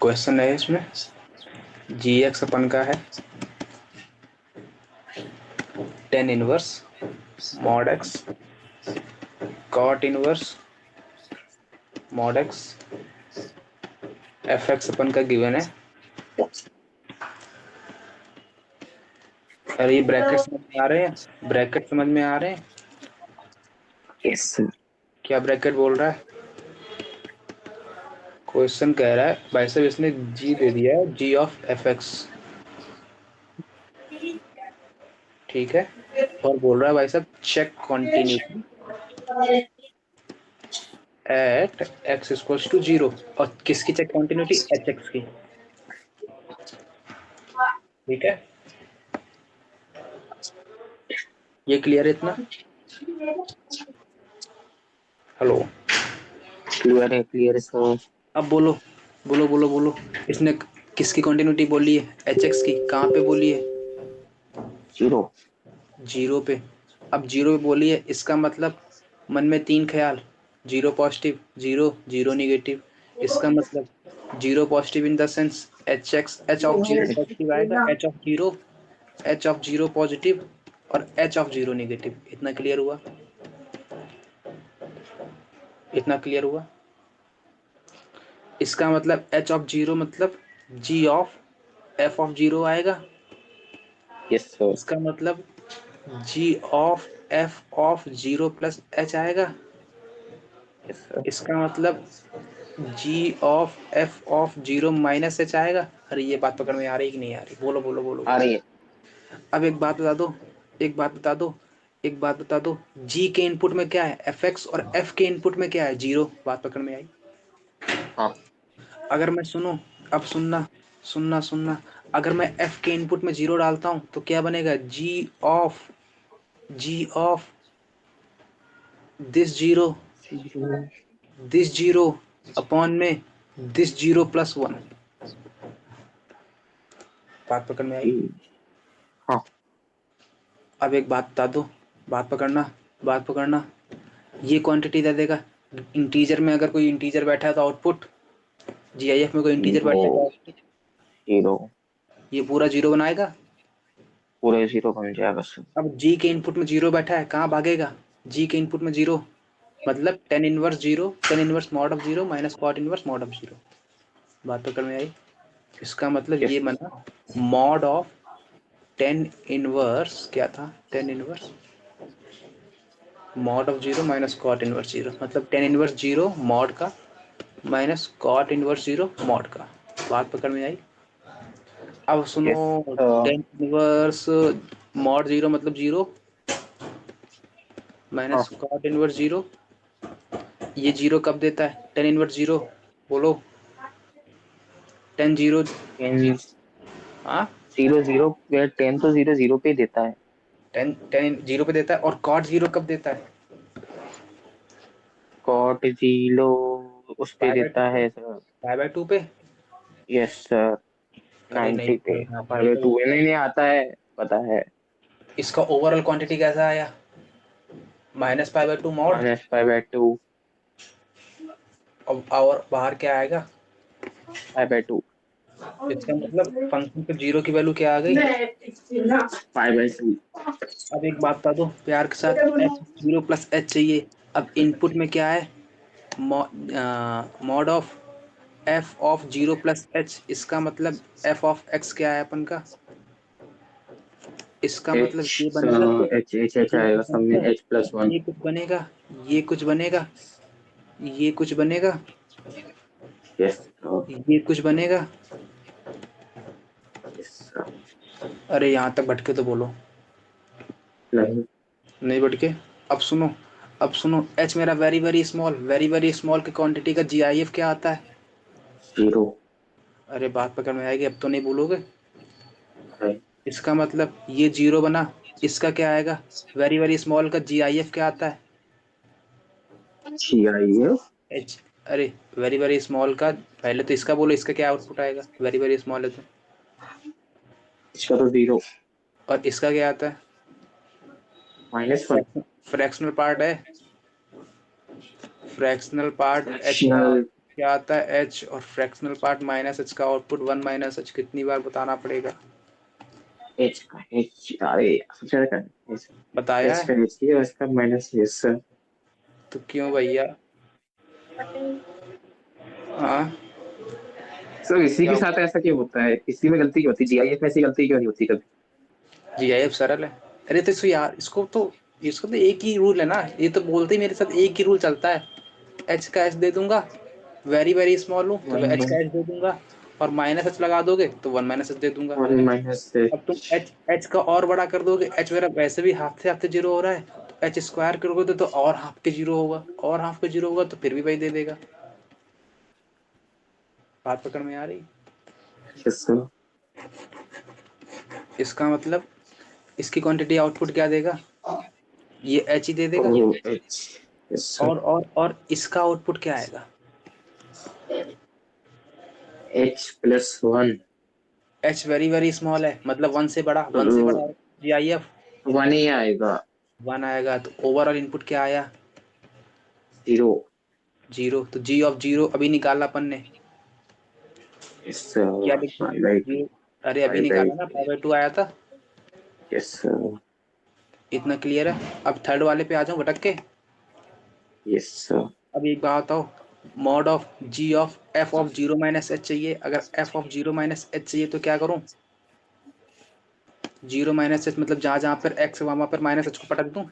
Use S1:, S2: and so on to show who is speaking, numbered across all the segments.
S1: Question है इसमें जी x अपन का है tan inverse mod x cot inverse mod x f x अपन का गिवन है। अरे ये ब्रैकेट समझ में आ रहे हैं? ब्रैकेट समझ में आ रहे हैं?
S2: Yes sir.
S1: क्या ब्रैकेट बोल रहा है? क्वेश्चन कह रहा है भाई साहब इसने जी दे दिया है जी ऑफ एफ एक्स, ठीक है, और बोल रहा है भाई साहब check continuity at x equals to zero. और किसकी चेक कॉन्टिन्यूटी? एच एक्स की, ठीक है। ये क्लियर है इतना? हेलो,
S2: क्लियर है सर।
S1: अब बोलो बोलो बोलो बोलो। इसने किसकी कॉन्टिन्यूटी बोली है? एच एक्स की। कहाँ पे बोली है?
S2: जीरो।
S1: जीरो पे। अब जीरो पे बोली है, इसका मतलब मन में तीन ख्याल, zero positive, zero zero negative. इसका मतलब zero positive in the sense H x, H of zero positive आएगा, एच ऑफ जीरो पॉजिटिव और एच ऑफ जीरो निगेटिव। इतना क्लियर हुआ? इतना क्लियर हुआ? इसका मतलब एच ऑफ जीरो मतलब g of f of zero आएगा।
S2: Yes sir.
S1: इसका मतलब g of f of zero plus h आएगा।
S2: Yes sir.
S1: इसका मतलब g of f of zero minus h आएगा। अरे ये बात पकड़ में आ रही कि नहीं आ रही? बोलो बोलो बोलो
S2: आ
S1: बोलो।
S2: रही है।
S1: अब एक बात बता दो, एक बात बता दो, एक बात बता दो, जी के इनपुट में क्या है? एफ एक्स, और एफ के इनपुट में क्या है? जीरो। बात पकड़ में आई?
S2: हाँ।
S1: अगर मैं सुनो, अब सुनना, सुनना सुनना, अगर मैं एफ के इनपुट में जीरो डालता हूं तो क्या बनेगा? G of this zero, this zero upon में दिस जीरो प्लस वन। बात पकड़ में आई?
S2: हाँ।
S1: अब एक बात बता दो, बात पकड़ना, बात पकड़ना। ये क्वांटिटी दे देगा इंटीजर में। अगर कोई इंटीजर बैठा है तो आउटपुट, जीआईएफ में कोई इंटीजर
S2: जीरो।
S1: बैठा है तो आउटपुट
S2: जीरो।
S1: ये पूरा जीरो बनाएगा।
S2: पूरे जीरो बन जाएगा सर।
S1: अब जी के इनपुट में जीरो बैठा है, कहाँ भागेगा? जी के इनपुट में जीरो मतलब tan inverse zero, tan inverse mod of zero minus cot inverse mod of zero. बात पकड़ में आई? इसका मतलब
S2: यस।
S1: ये बना मॉड ऑफ टेन इनवर्स, क्या था? Tan inverse mod of zero minus cot inverse zero, मतलब टेन इनवर्स जीरो मॉड का minus cot inverse zero mod का। बात पकड़ में आई? अब सुनो,
S2: yes.
S1: Tan inverse mod zero मतलब जीरो
S2: हाँ।
S1: Minus cot inverse zero. ये जीरो कब देता है? टेन इनवर्स जीरो, बोलो। Tan zero,
S2: tan.
S1: हाँ,
S2: जीरो जीरो। टेन तो जीरो जीरो पे ही देता है।
S1: टेन टेन जीरो पे देता है। और कॉट जीरो कब देता है?
S2: कॉट जीरो उस पे
S1: पाई बाय टू
S2: देता
S1: पे,
S2: है सर।
S1: पाई बाय टू पे।
S2: Yes sir.
S1: अरे नहीं,
S2: 90 पे।
S1: यहाँ पर
S2: पहले
S1: तो
S2: टू नहीं नहीं आता है। पता है।
S1: इसका ओवरऑल क्वांटिटी कैसा आया? Minus pi by two mod.
S2: -5/2।
S1: और बाहर क्या आएगा?
S2: 5/2।
S1: इसका मतलब फंक्शन पे जीरो की वैल्यू क्या आ गई?
S2: 5/2।
S1: अब एक बात बता दो प्यार के साथ, एफ जीरो प्लस एच चाहिए। अब इनपुट में क्या है? Mod of f of zero plus H. इसका मतलब एफ ऑफ एक्स क्या है अपन का? इसका मतलब ये
S2: एच
S1: बनेगा कुछ,
S2: एच एच एच
S1: ये कुछ
S2: आएगा सब में
S1: बनेगा,
S2: H+1।
S1: ये कुछ बनेगा, ये कुछ बनेगा, ये कुछ बनेगा,
S2: यस।
S1: ये कुछ बनेगा।
S2: यस।
S1: अरे यहाँ तक भटके तो बोलो।
S2: नहीं।
S1: नहीं भटके? अब सुनो, अब सुनो, एच मेरा very very small, very very small की क्वांटिटी का जीआईएफ क्या आता है?
S2: जीरो
S1: अरे बात पकड़ में आएगी? अब तो नहीं बोलोगे?
S2: है।
S1: इसका मतलब ये जीरो बना, इसका क्या आएगा? वेरी वेरी स्मॉल का जीआईएफ क्या आता है?
S2: GIF।
S1: एच। अरे वेरी वेरी स्मॉल का, पहले तो इसका बोलो, इसका क्या आउटपुट आएगा? वेरी वेरी स्मॉल है तो।
S2: इसका तो जीरो।
S1: और इसका क्या आता है?
S2: -1।
S1: फ्रैक्शनल पार्ट है, फ्रैक्शनल पार्ट एच का।
S2: फ्रैक्शनल।
S1: क्या आता है h और फ्रैक्शनल पार्ट माइनस h का आउटपुट 1 माइनस h कितनी बार बताना पड़ेगा?
S2: एच का एच, अरे सबसे ज्यादा का एच,
S1: बताया
S2: एच
S1: है
S2: का एच की और इसका माइनस एस सर।
S1: तो क्यों भैया? हाँ
S2: सर इसी
S1: क्या
S2: के साथ ऐसा क्यों होता है, इसी में गलती क्यों होती है, जीआईएफ में ऐसी गलती क्यों नहीं होती कभी?
S1: GIF सरल है। अरे तो इसको यार इसको तो एक ही रूल है ना, ये तो बोलते ही मेरे साथ एक ही रूल चलता है। h का h दे दूंगा, वेरी वेरी स्मॉल हूँ तो
S2: वन
S1: h का h दे दूंगा, और माइनस h लगा दोगे तो 1 माइनस h दे दूंगा।
S2: वन माइनस
S1: अब तुम h का और बड़ा कर दोगे, h मेरा वैसे भी हाफ से जीरो हो रहा है, तो h स्क्वायर करोगे तो और हाफ के जीरो होगा, और हाफ के जीरो होगा तो फिर भी वही दे देगा। बात पकड़ में आ रही?
S2: Yes sir.
S1: इसका मतलब इसकी क्वांटिटी आउटपुट क्या देगा? ये h ही दे देगा।
S2: Oh h, yes sir.
S1: और इसका आउटपुट क्या आएगा?
S2: H plus one.
S1: h very very small है, मतलब वन से बड़ा GIF
S2: वन ही आएगा।
S1: 1 आएगा, तो ओवरऑल इनपुट क्या आया?
S2: जीरो।
S1: 0। तो g ऑफ 0 अभी निकाला अपन ने,
S2: यस सर।
S1: क्या लिखते
S2: फाइव बाई
S1: हैं?
S2: टू।
S1: अरे अभी
S2: फाइव बाई
S1: निकाला ना,
S2: टू।
S1: 5/2 आया था।
S2: Yes sir.
S1: इतना क्लियर है? अब थर्ड वाले पे आ जाऊं भटक के।
S2: Yes sir.
S1: अब एक बात बताओ, mod of g of f of 0 minus h चाहिए, अगर f ऑफ 0 माइनस h चाहिए तो क्या करूं? 0 माइनस h मतलब जहां जहां पर x है वहां पर माइनस h को पटक दूं।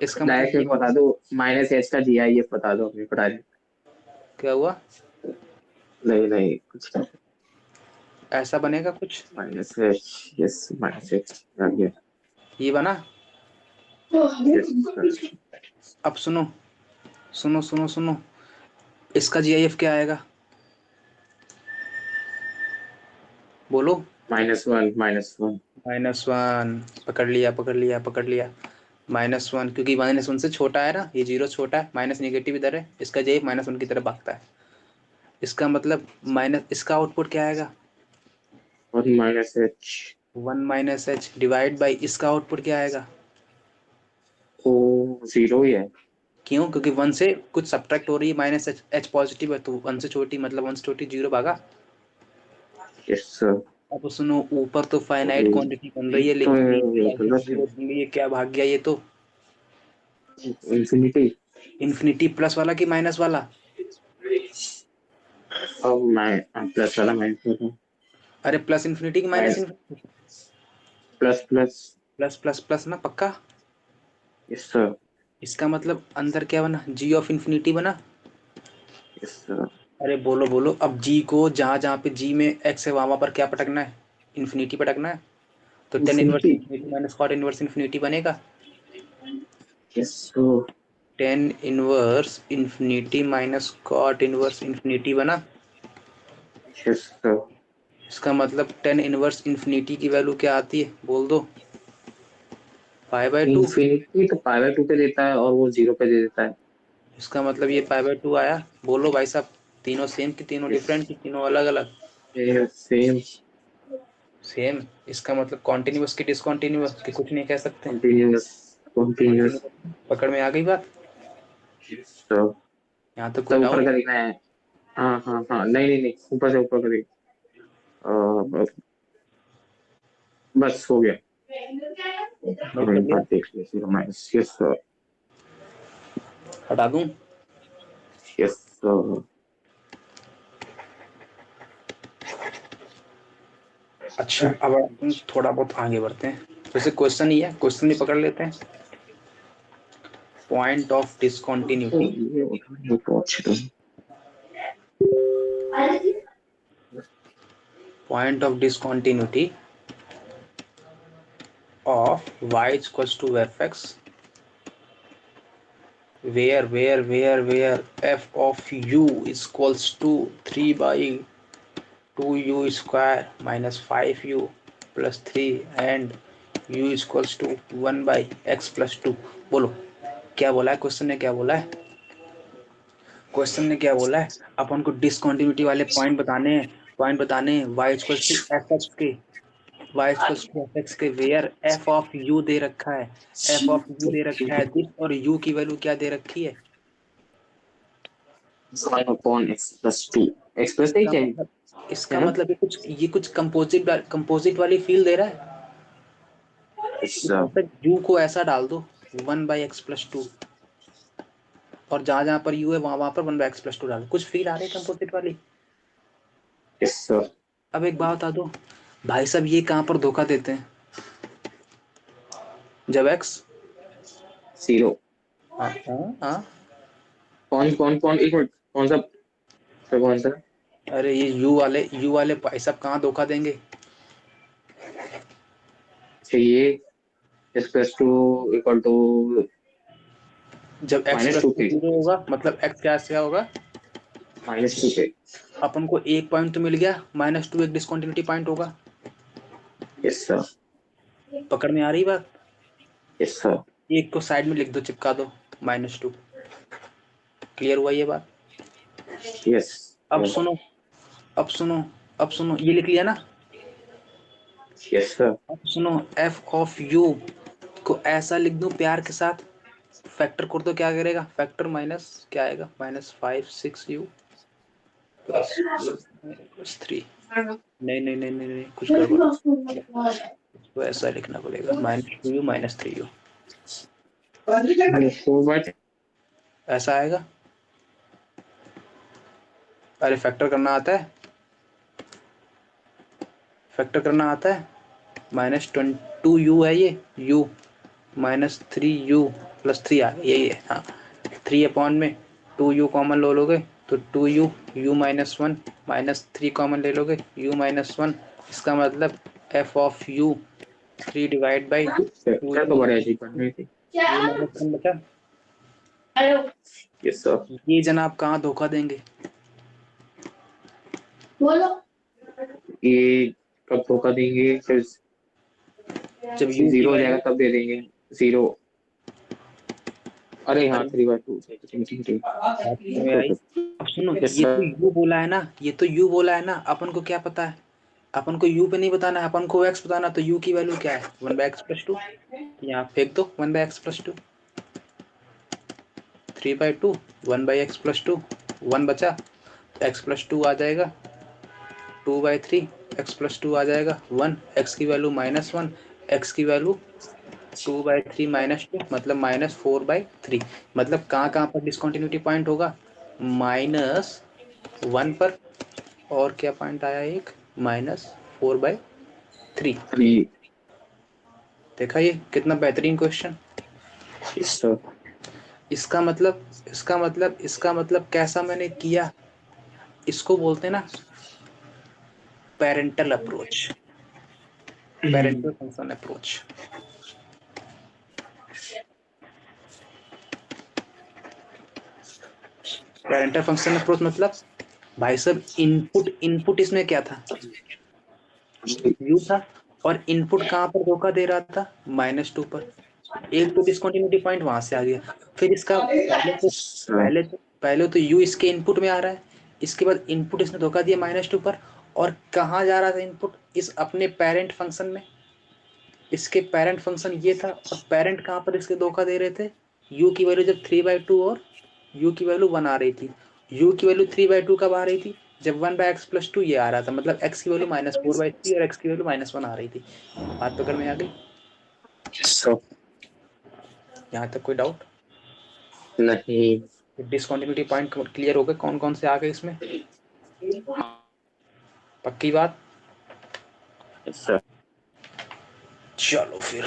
S1: इसका मतलब
S2: डायरेक्ट
S1: ये
S2: मेरे को बता दो, माइनस एच का जीआईएफ बता दो अपने पढ़ा।
S1: क्या हुआ?
S2: नहीं नहीं कुछ नहीं।
S1: ऐसा बनेगा कुछ?
S2: Minus h. Yes minus h आ गया।
S1: ये बना।
S2: Yes sir.
S1: अब सुनो सुनो सुनो सुनो, इसका GIF क्या आएगा? बोलो।
S2: Minus one minus one.
S1: -1। पकड़ लिया पकड़ लिया पकड़ लिया। -1 क्योंकि -1 से छोटा है ना, ये 0 छोटा है, माइनस नेगेटिव इधर है, इसका GIF -1 की तरफ भागता है। इसका मतलब माइनस इसका आउटपुट क्या आएगा?
S2: और minus H.
S1: 1 minus h divide by इसका आउटपुट क्या आएगा?
S2: ओ जीरो ही है।
S1: क्यों? क्योंकि 1 से कुछ सब्ट्रैक्ट हो रही है, माइनस h पॉजिटिव है, तो 1 से छोटी मतलब 1 से छोटी 0 भागा।
S2: Yes sir.
S1: अब सुनो, ऊपर तो फाइनाइट क्वांटिटी बन रही है,
S2: तो
S1: लेकिन नीचे
S2: ये
S1: ऐसे
S2: गलत है।
S1: जीरो बन रही है, क्या भाग गया ये तो?
S2: इंफिनिटी।
S1: इन्फिनिटी प्लस वाला कि माइनस वाला?
S2: अब मैं प्लस वाला माइनस वाला।
S1: अरे प्लस इन्फिनिटी की minus
S2: minus
S1: infinity?
S2: Plus plus.
S1: Plus plus plus ना पक्का?
S2: Yes sir.
S1: इसका मतलब अंदर क्या बना? जी ऑफ इन्फिनिटी बना।
S2: Yes sir.
S1: अरे बोलो बोलो, अब जी को जहां जहां पे जी में एक्स है वहां पर क्या पटकना है? इन्फिनिटी पटकना है। तो tan inverse
S2: infinity.
S1: Infinity minus cot inverse infinity बनेगा।
S2: Yes sir.
S1: Tan inverse infinity minus cot inverse infinity बना।
S2: Yes sir.
S1: इसका मतलब टेन इनवर्स इन्फिनिटी की वैल्यू क्या आती है, बोल दो? 5/2।
S2: इंफिनिटी तो पाई बाय टू पे देता है और वो जीरो पे दे देता है।
S1: इसका मतलब ये 5/2 आया। बोलो भाई साहब, तीनों सेम कि तीनों
S2: यस।
S1: डिफरेंट कि तीनों अलग अलग?
S2: सेम।
S1: सेम। इसका मतलब कॉन्टिन्यूअस की डिसकॉन्टिन्यूअस कि कुछ नहीं कह सकते?
S2: कंटिन्यूअस। कंटिन्यूअस।
S1: कॉन्टिन्यूअस। पकड़ में आ गई बात?
S2: Yes sir.
S1: यहाँ तो कोई
S2: सब ऊपर
S1: डाउट?
S2: का देखना है। हाँ हाँ हाँ, नहीं नहीं नहीं, ऊपर से ऊपर का देख। बस हो गया।
S1: नोट कर
S2: एक बार
S1: लिया?
S2: देख लिया जीरो माइनस। Yes sir.
S1: हटा दूं?
S2: Yes sir.
S1: अच्छा, अब अपन थोड़ा बहुत आगे बढ़ते हैं। वैसे क्वेश्चन ही है, क्वेश्चन ही पकड़ लेते हैं। Point of discontinuity.
S2: ये उठाने पहुंच रहा
S1: point of discontinuity of y equals to fx where f of u is equals to 3/2u square minus 5u plus 3 and u is equals to 1/x plus 2। बोलो क्या बोला है क्वेश्चन ने, क्या बोला है? क्वेश्चन ने क्या बोला है? अपन को डिसकंटिन्यूटी वाले पॉइंट बताने हैं y इक्वल्स टू fx के, y इक्वल्स टू fx के वेयर f ऑफ u दे रखा है, f ऑफ u दे रखा है दिस, और u की वैल्यू क्या दे रखी है?
S2: 1 upon x plus 2 x plus 3 चाहिए
S1: इसका
S2: है ना?
S1: मतलब ये कुछ कंपोजिट वाली फील दे रहा है।
S2: अच्छा
S1: u को ऐसा डाल दो 1/x+2 और जहां जहां पर u है वहां पर 1/x+2 डालो, कुछ फील आ रही है कंपोजिट वाली।
S2: अच्छा
S1: अब एक बात बता दो भाई साहब, ये कहां पर धोखा देते हैं जब x
S2: 0
S1: हाँ हाँ,
S2: कौन कौन कौन एक मिनट कौन सा तो कौन सा
S1: अरे ये u वाले भाई साहब कहाँ धोखा देंगे।
S2: चाहिए x plus 2 इक्वल टू
S1: जब x
S2: माइनस
S1: प्लस
S2: 2
S1: टू
S2: के
S1: जीरो होगा मतलब x क्या होगा,
S2: -2 के
S1: अपन को एक पॉइंट तो मिल गया, -2 एक डिस्कंटिन्यूटी पॉइंट होगा।
S2: यस सर
S1: पकड़ में आ रही बात।
S2: यस सर
S1: एक को साइड में लिख दो, चिपका दो -2। क्लियर हुआ ये बात।
S2: यस
S1: अब सुनो अब सुनो अब सुनो, ये लिख लिया ना।
S2: यस सर
S1: अब सुनो, f ऑफ u को ऐसा लिख दूं प्यार के साथ, फैक्टर कर दो, क्या करेगा फैक्टर माइनस क्या आएगा, -5 6u प्लस 3। नहीं नहीं नहीं नहीं नहीं, कुछ गड़बड़, तो ऐसा लिखना पड़ेगा -2u -3u, ऐसा आएगा। अरे फैक्टर करना आता है, फैक्टर करना आता है। -2u है ये, u -3u प्लस 3 आ गया, यही है हाँ। 3 अपॉन में 2u कॉमन लो लोगे तो 2u, u -1 -3 कॉमन ले लोगे u -1। इसका मतलब f of u 3 divide by 2
S2: क्या तो बड़े अजीब पढ़ रही थी
S1: u -1 बचा।
S2: यस सर
S1: ये जनाब कहाँ धोखा देंगे।
S2: ये कब धोखा देंगे फिर
S1: जब u की
S2: 0 हो जाएगा
S1: वैल्यू,
S2: तब दे देंगे 0 अरे हाँ
S1: अरे
S2: 3/2 ठीक
S1: बात में आई। अब सुनो,
S2: यस
S1: ये तो
S2: सर
S1: u बोला है ना, ये तो u बोला है ना, अपन को क्या पता है, अपन को u पे नहीं बताना है, अपन को x बताना। तो u की वैल्यू क्या है 1/x+2, यहाँ फेंक दो 1/x+2, 3/2 1/x+2, 1 बचा, x+2 आ जाएगा 2/3, x+2 आ जाएगा 1, x की वैल्यू -1, x की वैल्यू 2/3 -2 मतलब -4/3। मतलब कहाँ कहाँ पर डिस्कंटिन्यूटी पॉइंट होगा, -1 पर, और क्या पॉइंट आया एक -4/3।
S2: 3
S1: देखा ये कितना बेहतरीन क्वेश्चन।
S2: यस सर
S1: इसका मतलब कैसा मैंने किया, इसको बोलते हैं ना parental approach, parental function approach. Parental function approach मतलब भाई साहब, इनपुट इसमें क्या था, u था, और इनपुट कहाँ पर धोखा दे रहा था -2 पर। एक तो डिस्कंटिन्यूटी पॉइंट वहां से आ गया, फिर इसका पहले तो u इसके इनपुट में आ रहा है, इसके बाद इनपुट इसने धोखा दिया -2 पर, और कहाँ जा रहा था इनपुट, इस अपने पेरेंट फंक्शन में। इसके पेरेंट फंक्शन ये था, और पेरेंट कहाँ पर इसके धोखा दे रहे थे, u की वैल्यू जब 3/2 और u की वैल्यू 1 आ रही थी। u की वैल्यू 3/2 कब आ रही थी, जब 1/x+2 ये आ रहा था, मतलब x की वैल्यू -4/3 और x की वैल्यू -1 आ रही थी। बात पकड़ में आ गई,
S2: सर
S1: यहाँ तक कोई डाउट।
S2: नहीं
S1: डिसकंटिन्यूटी पॉइंट क्लियर हो गए, कौन कौन से आ गए इसमें, पक्की बात।
S2: यस सर
S1: चलो फिर।